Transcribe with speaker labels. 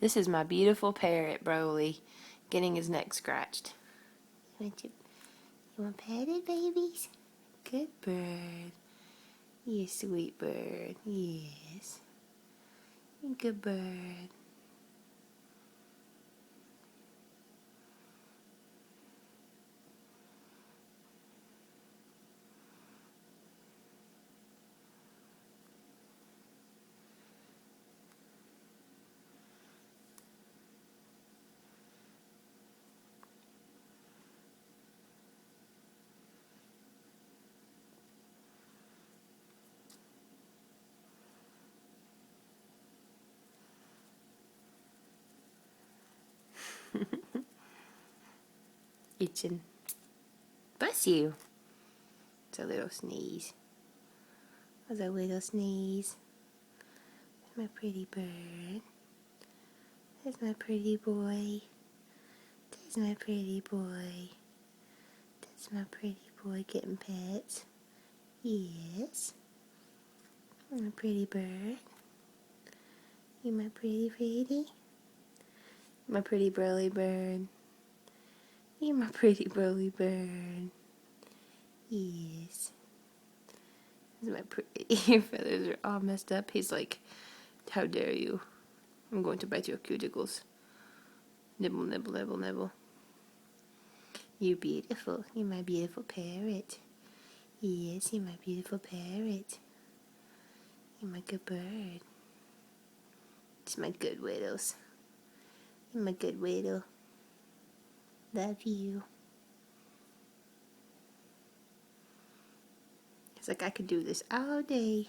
Speaker 1: This is my beautiful parrot, Broly, getting his neck scratched. You want petted, babies? Good bird. You sweet bird. Yes. Good bird. Itching. Bless you. It's a little sneeze. That's a little sneeze. That's my pretty bird. That's my pretty boy. That's my pretty boy. That's my pretty boy getting pets. Yes. My pretty bird. You my pretty? My pretty burly bird. You my pretty burly bird. Yes. This is my pretty. Your feathers are all messed up. He's like, how dare you? I'm going to bite your cuticles. Nibble, nibble, nibble, nibble. You're beautiful. You're my beautiful parrot. Yes, you're my beautiful parrot. You're my good bird. It's my good widows. You're my good widow. Love you. It's like I could do this all day.